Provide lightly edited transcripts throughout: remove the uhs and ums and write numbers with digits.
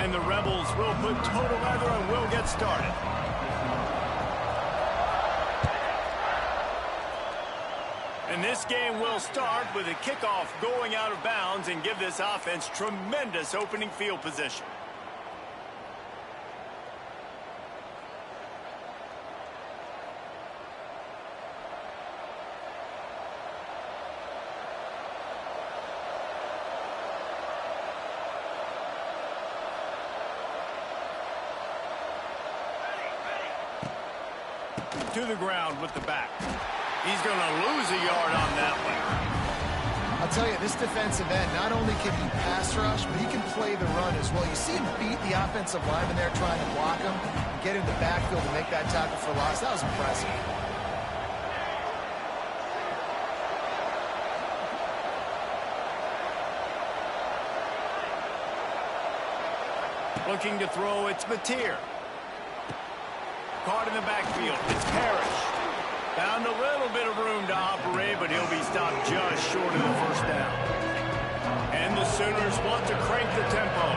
And the Rebels will put total leather and will get started. And this game will start with a kickoff going out of bounds and give this offense tremendous opening field position. To the ground with the back. He's going to lose a yard on that one. I'll tell you, this defensive end, not only can he pass rush, but he can play the run as well. You see him beat the offensive lineman there trying to block him and get in the backfield to make that tackle for loss. That was impressive. Looking to throw, it's Mateer. Caught in the backfield, it's Parrish. Found a little bit of room to operate, but he'll be stopped just short of the first down. And the Sooners want to crank the tempo.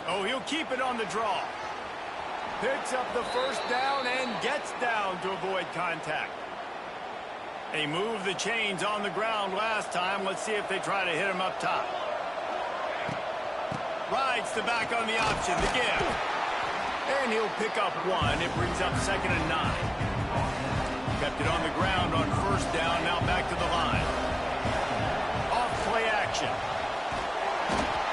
Oh, he'll keep it on the draw. Picks up the first down and gets down to avoid contact. They moved the chains on the ground last time. Let's see if they try to hit him up top. Rides the back on the option, the give. And he'll pick up one. It brings up 2nd and 9. Kept it on the ground on first down. Now back to the line. Off play action.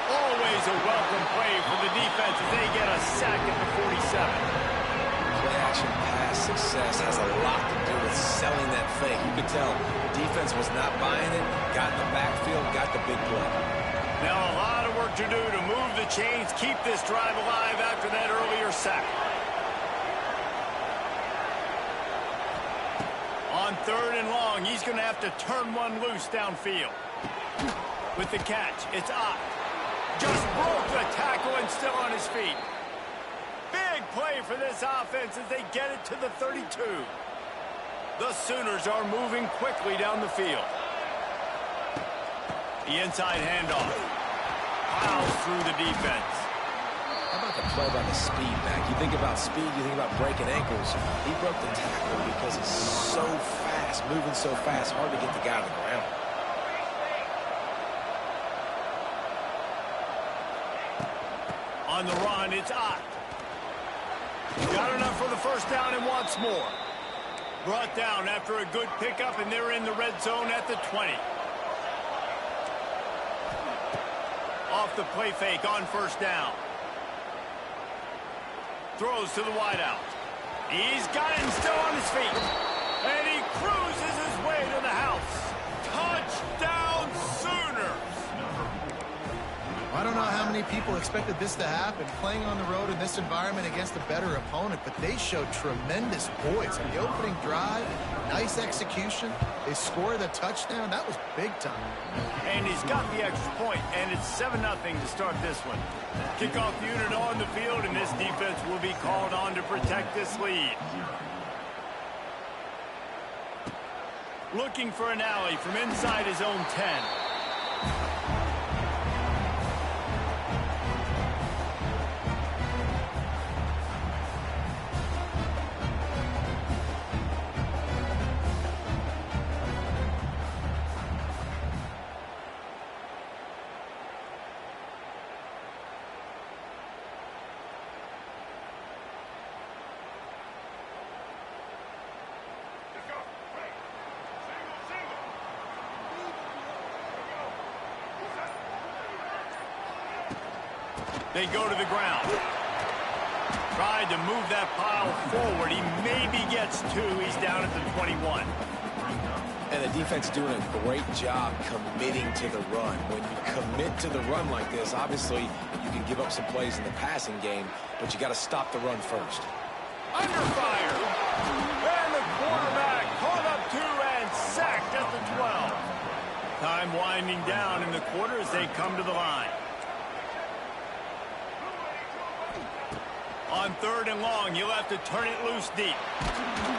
Always a welcome play for the defense as they get a sack at the 47. Play action pass success has a lot to do with selling that fake. You could tell the defense was not buying it. Got in the backfield, got the big play. Now a lot of work to do to move the chains, keep this drive alive after that earlier sack. On 3rd and long, he's going to have to turn one loose downfield. With the catch, it's Ott. Just broke the tackle and still on his feet. Big play for this offense as they get it to the 32. The Sooners are moving quickly down the field. The inside handoff. Plows through the defense. How about the play by the speed back? You think about speed, you think about breaking ankles. He broke the tackle because he's so fast, moving so fast, hard to get the guy to the ground. On the run, it's Ott. Got enough for the first down and wants more. Brought down after a good pickup, and they're in the red zone at the 20. Off the play fake on first down. Throws to the wideout. He's got him still on his feet. And he cruises his way to the house. Touchdown Sooners! I don't know how many people expected this to happen, playing on the road in this environment against a better opponent, but they showed tremendous poise. On the opening drive, nice execution. They scored the touchdown. That was big time. And he's got the extra point, and it's 7-0 to start this one. Kickoff unit on the field, and this defense will be called on to protect this lead. Looking for an alley from inside his own 10. They go to the ground. Tried to move that pile forward. He maybe gets 2. He's down at the 21. And the defense doing a great job committing to the run. When you commit to the run like this, obviously you can give up some plays in the passing game, but you got to stop the run first. Under fire. And the quarterback caught up 2 and sacked at the 12. Time winding down in the quarter as they come to the line. On 3rd and long, you'll have to turn it loose deep.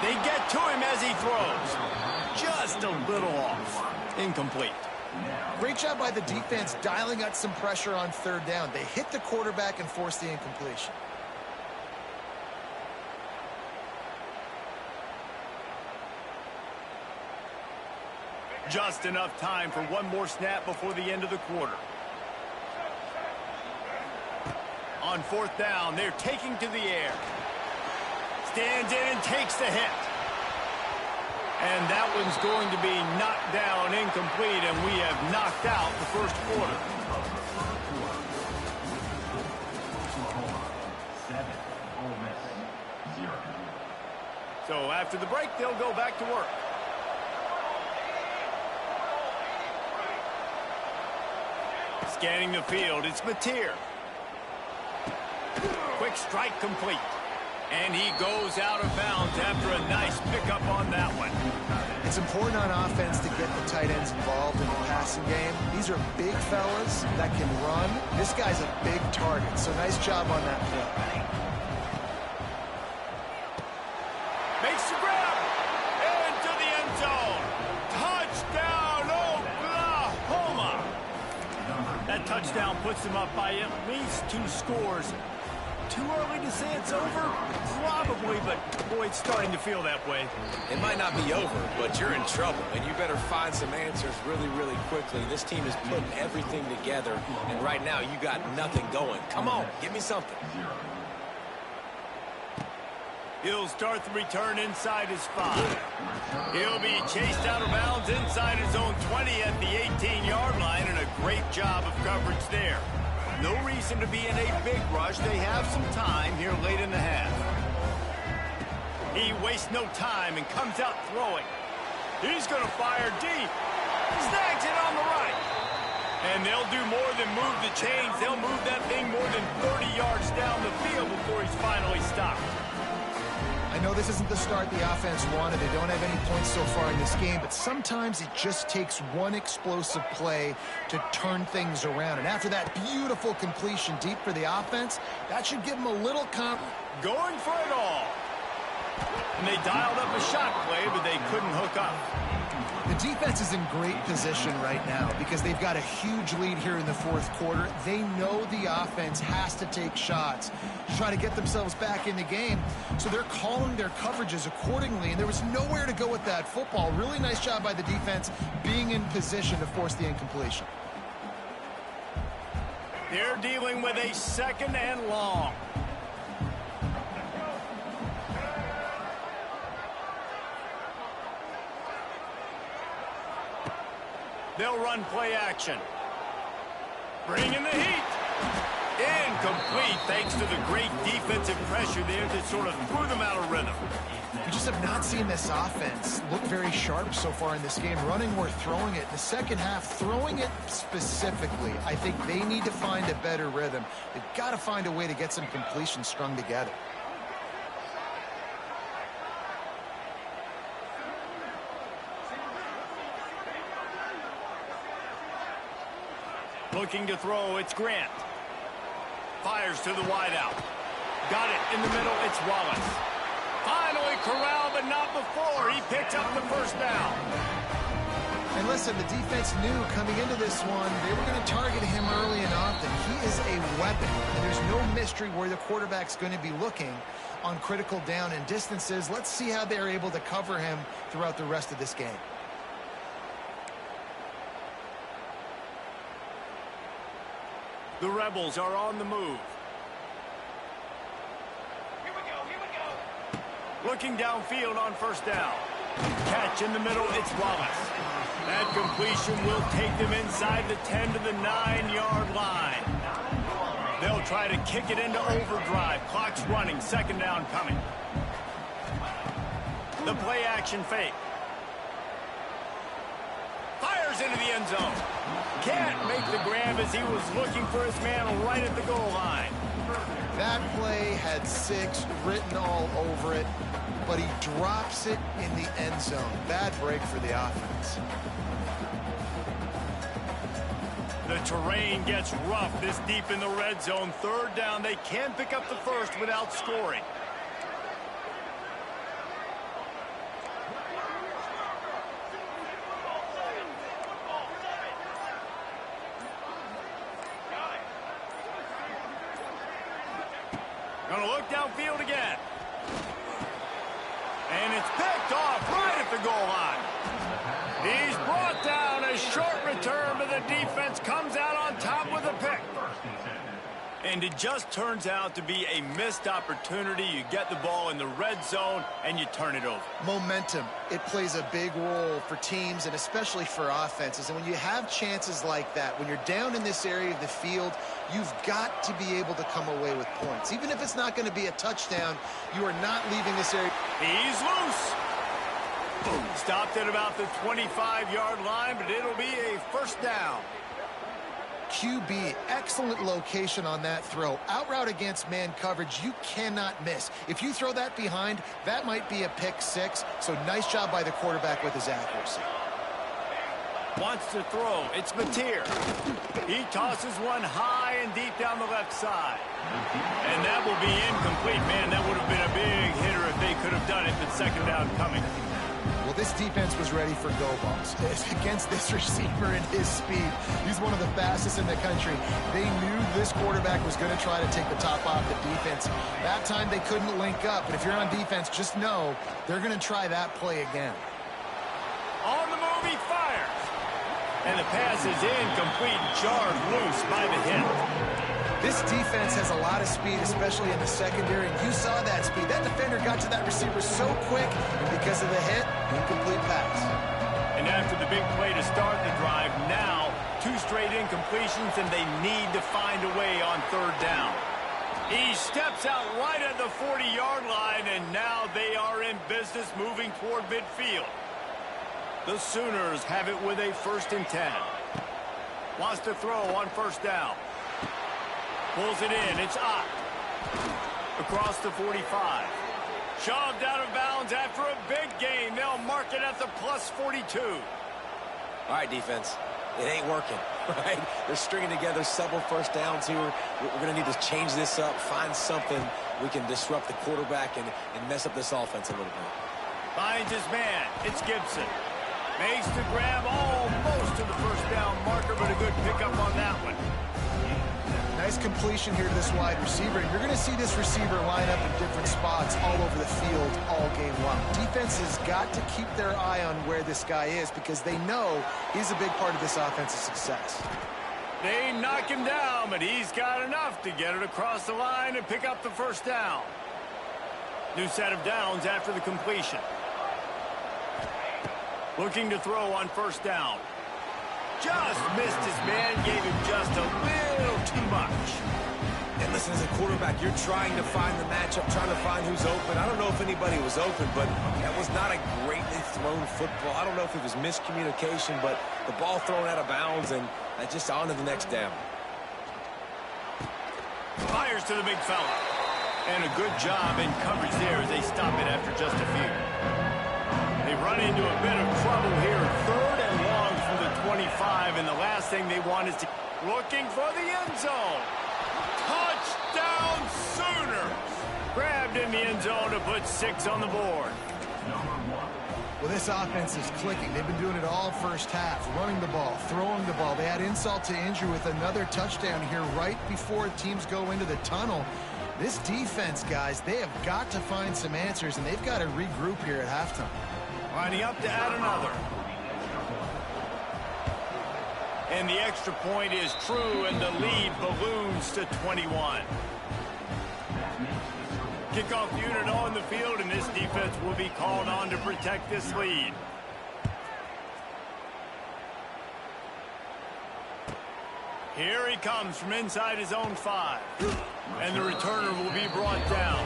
They get to him as he throws. Just a little off. Incomplete. Great job by the defense dialing up some pressure on third down. They hit the quarterback and forced the incompletion. Just enough time for one more snap before the end of the quarter. On fourth down, they're taking to the air. Stands in and takes the hit. And that one's going to be knocked down incomplete, and we have knocked out the first quarter. So after the break, they'll go back to work. Scanning the field, it's Mateer. Quick strike complete. And he goes out of bounds after a nice pickup on that one. It's important on offense to get the tight ends involved in the passing game. These are big fellas that can run. This guy's a big target, so nice job on that play. Makes the grab. Into the end zone. Touchdown, Oklahoma. That touchdown puts them up by at least 2 scores. Too early to say it's over? Probably, but boy, it's starting to feel that way. It might not be over, but you're in trouble, and you better find some answers really, really quickly. This team is putting everything together, and right now you got nothing going. Come on, give me something. He'll start the return inside his 5. He'll be chased out of bounds inside his own 20 at the 18-yard line, and a great job of coverage there. No reason to be in a big rush. They have some time here late in the half. He wastes no time and comes out throwing. He's going to fire deep. Snags it on the right. And they'll do more than move the chains. They'll move that thing more than 30 yards down the field before he's finally stopped. I know this isn't the start the offense wanted. They don't have any points so far in this game, but sometimes it just takes one explosive play to turn things around. And after that beautiful completion deep for the offense, that should give them a little confidence. Going for it all. And they dialed up a shot play, but they couldn't hook up. The defense is in great position right now because they've got a huge lead here in the fourth quarter. They know the offense has to take shots to try to get themselves back in the game. So they're calling their coverages accordingly, and there was nowhere to go with that football. Really nice job by the defense being in position to force the incompletion. They're dealing with a 2nd and long. They'll run play action. Bringing the heat. Incomplete thanks to the great defensive pressure there that sort of threw them out of rhythm. We just have not seen this offense look very sharp so far in this game, running or throwing it. In the second half, throwing it specifically, I think they need to find a better rhythm. They've got to find a way to get some completions strung together. Looking to throw, it's Grant. Fires to the wideout. Got it in the middle, it's Wallace. Finally corralled, but not before. He picks up the first down. And listen, the defense knew coming into this one, they were going to target him early and often. He is a weapon, and there's no mystery where the quarterback's going to be looking on critical down and distances. Let's see how they're able to cover him throughout the rest of this game. The Rebels are on the move. Here we go. Looking downfield on first down. Catch in the middle, it's Wallace. That completion will take them inside the 10 to the 9-yard line. They'll try to kick it into overdrive. Clock's running, 2nd down coming. The play action fake. Fires into the end zone. Can't make the grab as he was looking for his man right at the goal line. That play had 6 written all over it, but he drops it in the end zone. Bad break for the offense. The terrain gets rough this deep in the red zone. 3rd down, they can pick up the first without scoring. Gonna look downfield again. And it's picked off right at the goal line. He's brought down. A short return, but the defense comes out on top with a pick. And it just turns out to be a missed opportunity. You get the ball in the red zone, and you turn it over. Momentum, it plays a big role for teams and especially for offenses. And when you have chances like that, when you're down in this area of the field, you've got to be able to come away with points. Even if it's not going to be a touchdown, you are not leaving this area. He's loose. Boom. Stopped at about the 25-yard line, but it'll be a first down. QB, excellent location on that throw. Out route against man coverage, you cannot miss. If you throw that behind, that might be a pick six. So nice job by the quarterback with his accuracy. Wants to throw. It's Mateer. He tosses one high and deep down the left side. And that will be incomplete. Man, that would have been a big hitter if they could have done it, but second down coming. Well, this defense was ready for go balls. Against this receiver and his speed, he's one of the fastest in the country. They knew this quarterback was going to try to take the top off the defense. That time they couldn't link up, but if you're on defense, just know they're going to try that play again. On the move, he fires. And the pass is incomplete, jarred loose by the hit. This defense has a lot of speed, especially in the secondary, and you saw that speed. That defender got to that receiver so quick, and because of the hit, incomplete pass. And after the big play to start the drive, now 2 straight incompletions, and they need to find a way on third down. He steps out right at the 40-yard line, and now they are in business moving toward midfield. The Sooners have it with a 1st and 10. Wants to throw on first down. Pulls it in. It's Ott. Across the 45. Shoved out of bounds after a big gain. They'll mark it at the plus 42. All right, defense. It ain't working, right? They're stringing together several first downs here. We're going to need to change this up, find something we can disrupt the quarterback and mess up this offense a little bit. Finds his man. It's Gibson. Makes the grab almost to the first down marker, but a good pickup on that one. Nice completion here to this wide receiver. You're going to see this receiver line up in different spots all over the field all game long. Defense has got to keep their eye on where this guy is because they know he's a big part of this offense's success. They knock him down, but he's got enough to get it across the line and pick up the first down. New set of downs after the completion. Looking to throw on first down. Just missed his man, gave him just a little too much. And listen, as a quarterback, you're trying to find the matchup, trying to find who's open. I don't know if anybody was open, but that was not a greatly thrown football. I don't know if it was miscommunication, but the ball thrown out of bounds, and that just on to the next down. Fires to the big fella. And a good job in coverage there as they stop it after just a few. They run into a bit of trouble here. 3rd and long from the 25, and the last thing they want is to... Looking for the end zone. Touchdown Sooners. Grabbed in the end zone to put 6 on the board. Well, this offense is clicking. They've been doing it all first half, running the ball, throwing the ball. They had insult to injury with another touchdown here right before teams go into the tunnel. This defense, guys, they have got to find some answers, and they've got to regroup here at halftime. Lining up to add another. And the extra point is true, and the lead balloons to 21. Kickoff unit on the field, and this defense will be called on to protect this lead. Here he comes from inside his own 5. And the returner will be brought down.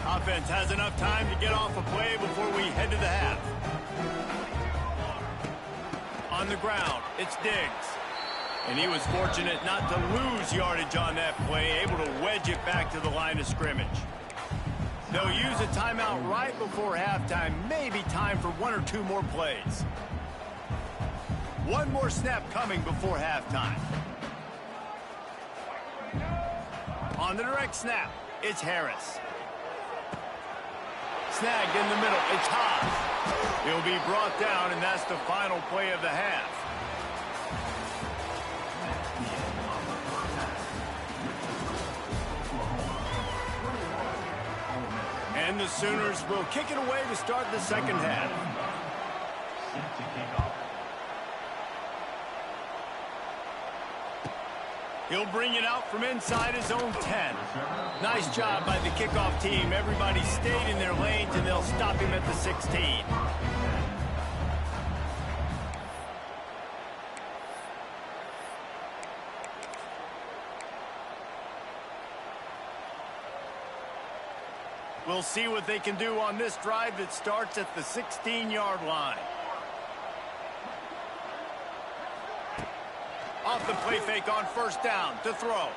Offense has enough time to get off a play before we head to the half. On the ground, it's Diggs. And he was fortunate not to lose yardage on that play, able to wedge it back to the line of scrimmage. They'll use a timeout right before halftime, maybe time for 1 or 2 more plays. One more snap coming before halftime. On the direct snap, it's Harris. Snagged in the middle, it's Haas. He'll be brought down, and that's the final play of the half. And the Sooners will kick it away to start the second half. He'll bring it out from inside his own 10. Nice job by the kickoff team. Everybody stayed in their lanes, and they'll stop him at the 16. We'll see what they can do on this drive that starts at the 16-yard line. Off the play fake on first down to throw.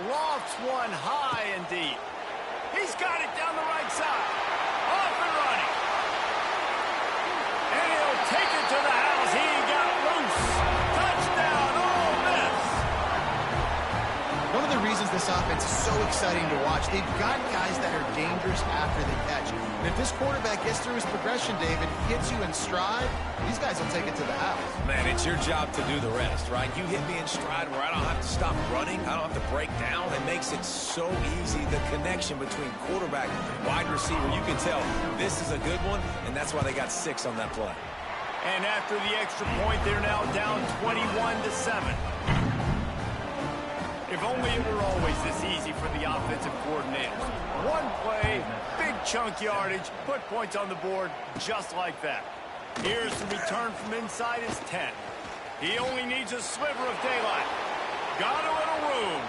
Lofts one high and deep. He's got it down the right side. Off and running. And he'll take it to the house. He got loose. Touchdown, Ole Miss. One of the reasons this offense is so exciting to watch, they've got guys that are dangerous after the catch. And if this quarterback gets through his progression, David, hits you in stride, these guys will take it to the house. Man, it's your job to do the rest, right? You hit me in stride where I don't have to stop running. I don't have to break down. It makes it so easy. The connection between quarterback and wide receiver, you can tell this is a good one, and that's why they got 6 on that play. And after the extra point, they're now down 21-7. If only it were always this easy for the offensive coordinators. One play, big chunk yardage, put points on the board just like that. Here's the return from inside his 10. He only needs a sliver of daylight. Got a little room.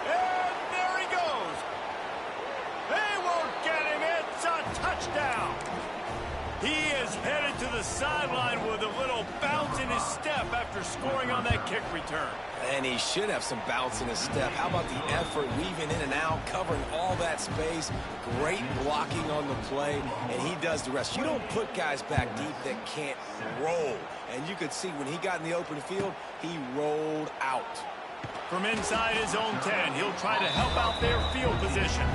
And there he goes. They won't get him. It's a touchdown. He is headed to the sideline with a little bounce in his step after scoring on that kick return. And he should have some bounce in his step. How about the effort, weaving in and out, covering all that space. Great blocking on the play, and he does the rest. You don't put guys back deep that can't roll. And you could see when he got in the open field, he rolled out. From inside his own 10, he'll try to help out their field position.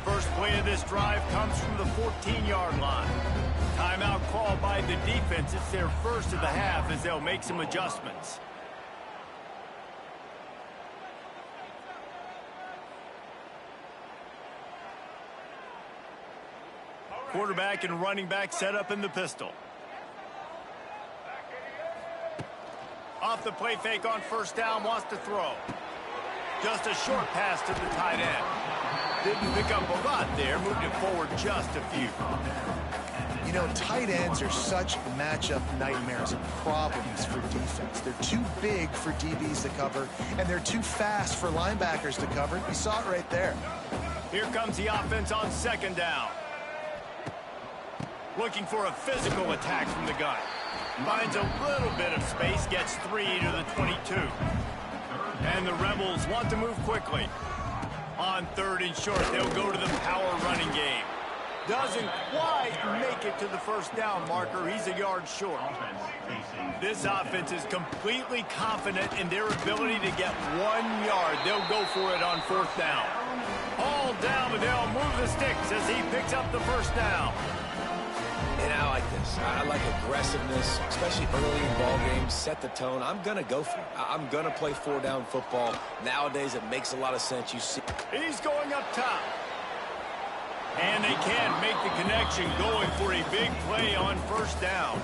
First play of this drive comes from the 14-yard line. Timeout called by the defense. It's their first of the half as they'll make some adjustments. Quarterback and running back set up in the pistol. Off the play fake on first down, wants to throw. Just a short pass to the tight end. Didn't pick up a lot there, moved it forward just a few. You know, tight ends are such matchup nightmares and problems for defense. They're too big for DBs to cover, and they're too fast for linebackers to cover. You saw it right there. Here comes the offense on second down. Looking for a physical attack from the gun. Finds a little bit of space, gets 3 to the 22. And the Rebels want to move quickly. On third and short, they'll go to the power running game. Doesn't quite make it to the first down marker. He's a yard short. This offense is completely confident in their ability to get 1 yard. They'll go for it on fourth down. All down, but they'll move the sticks as he picks up the first down. And I like this. I like aggressiveness, especially early in ball games. Set the tone. I'm going to go for it. I'm going to play 4-down football. Nowadays, it makes a lot of sense. You see, he's going up top. And they can't make the connection, going for a big play on first down.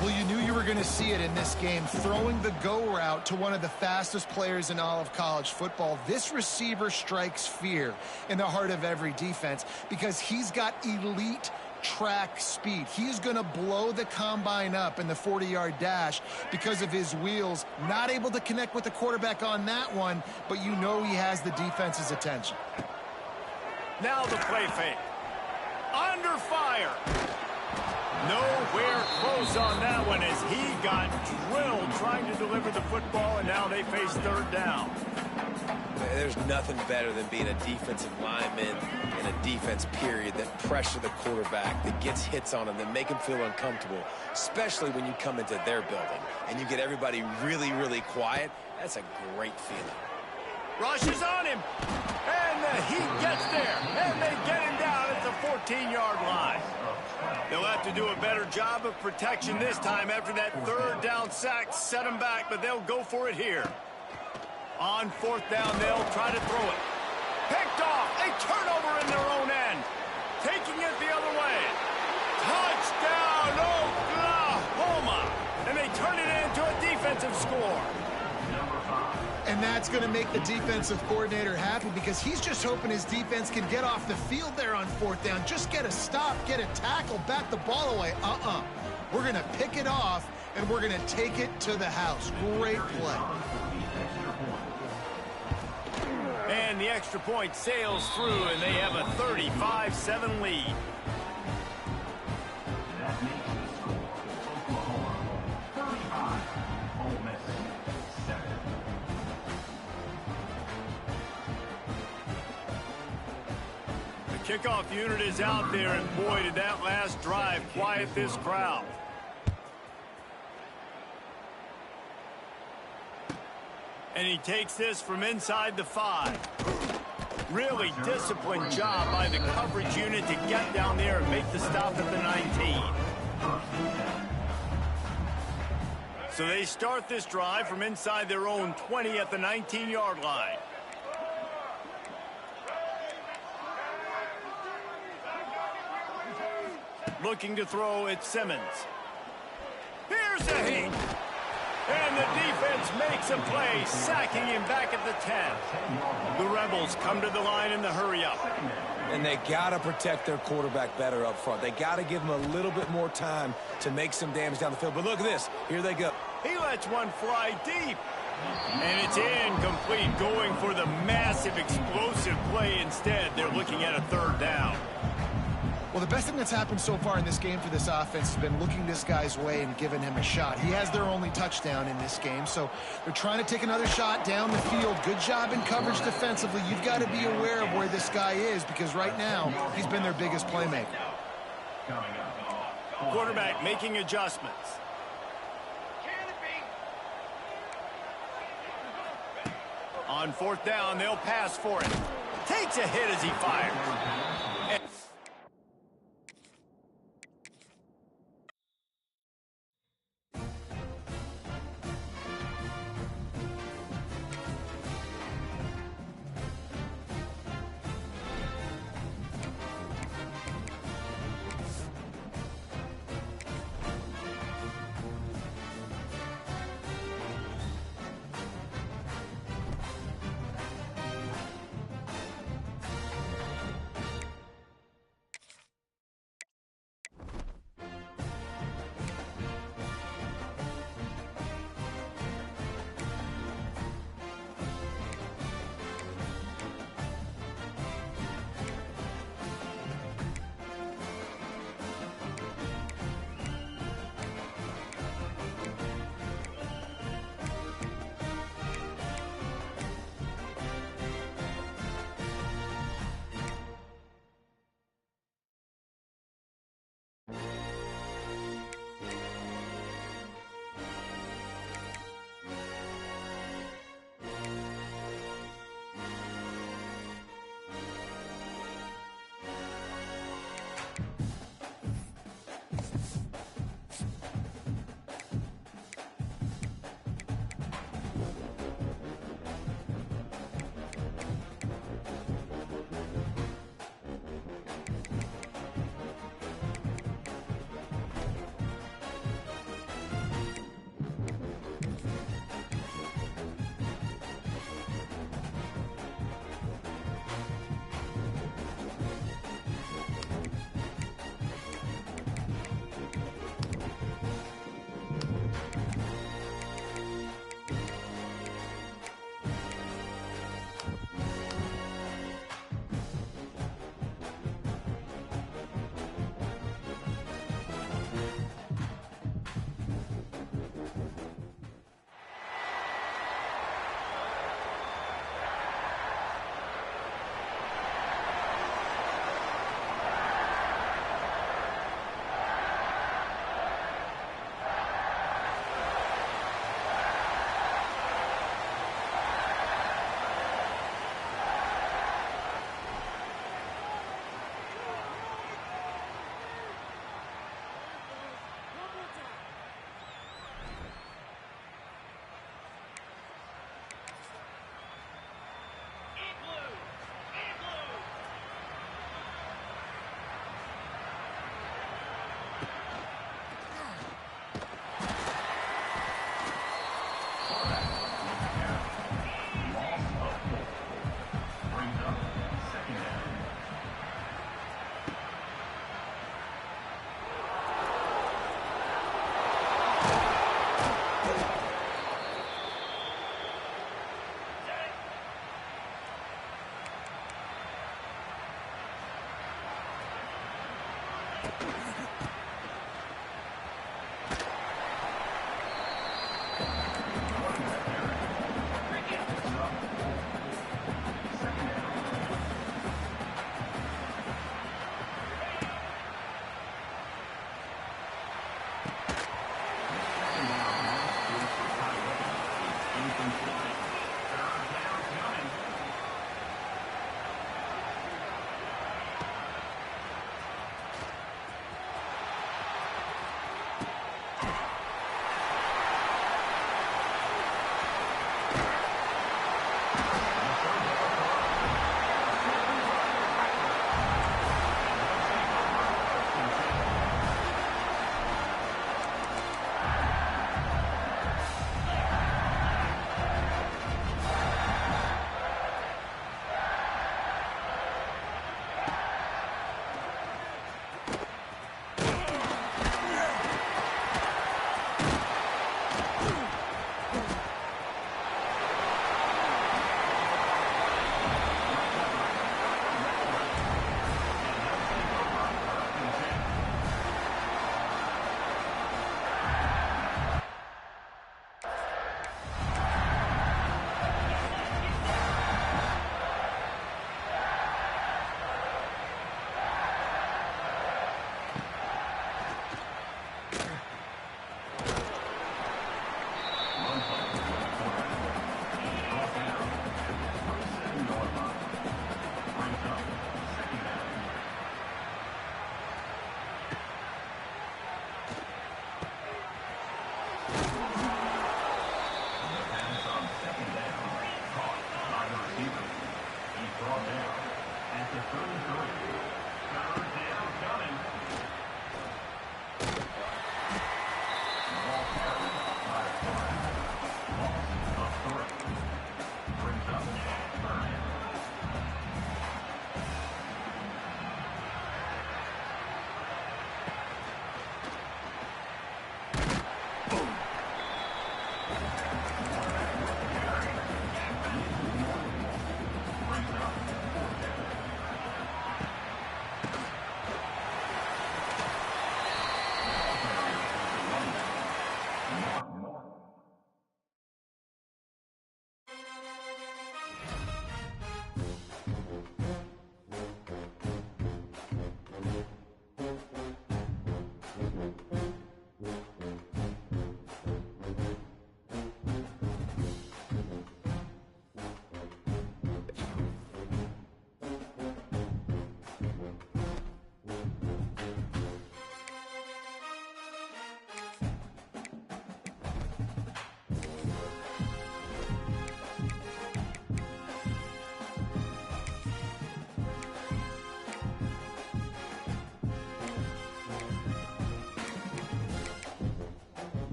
Well, you knew you were going to see it in this game, throwing the go route to one of the fastest players in all of college football. This receiver strikes fear in the heart of every defense because he's got elite track speed. He's going to blow the combine up in the 40-yard dash because of his wheels. Not able to connect with the quarterback on that one, but you know he has the defense's attention. Now the play fake. Under fire. Nowhere close on that one as he got drilled trying to deliver the football, and now they face third down. There's nothing better than being a defensive lineman in a defense period that pressure the quarterback, that gets hits on him, that make him feel uncomfortable, especially when you come into their building and you get everybody really, really quiet. That's a great feeling. Rushes on him, and the Heat gets there, and they get him down at the 14-yard line. They'll have to do a better job of protection this time after that third down sack set him back, but they'll go for it here. On fourth down, they'll try to throw it. Picked off. A turnover in their own end. Taking it the other way. Touchdown, Oklahoma. And they turn it into a defensive score. And that's going to make the defensive coordinator happy because he's just hoping his defense can get off the field there on fourth down. Just get a stop, get a tackle, bat the ball away. We're going to pick it off, and we're going to take it to the house. Great play. And the extra point sails through, and they have a 35-7 lead. The kickoff unit is out there, and boy, did that last drive quiet this crowd. And he takes this from inside the 5. Really disciplined job by the coverage unit to get down there and make the stop at the 19. So they start this drive from inside their own 20 at the 19-yard line. Looking to throw at Simmons. Here's a heat. And the defense makes a play, sacking him back at the 10. The Rebels come to the line in the hurry-up. And they got to protect their quarterback better up front. They got to give him a little bit more time to make some damage down the field. But look at this. Here they go. He lets one fly deep. And it's incomplete, going for the massive explosive play instead. They're looking at a third down. Well, the best thing that's happened so far in this game for this offense has been looking this guy's way and giving him a shot. He has their only touchdown in this game, so they're trying to take another shot down the field. Good job in coverage defensively. You've got to be aware of where this guy is because right now he's been their biggest playmaker. Quarterback making adjustments. On fourth down, they'll pass for it. Takes a hit as he fires.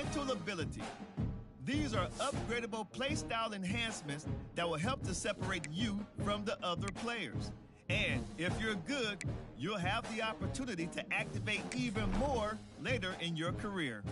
mental ability. These are upgradable play style enhancements that will help to separate you from the other players. And if you're good, you'll have the opportunity to activate even more later in your career.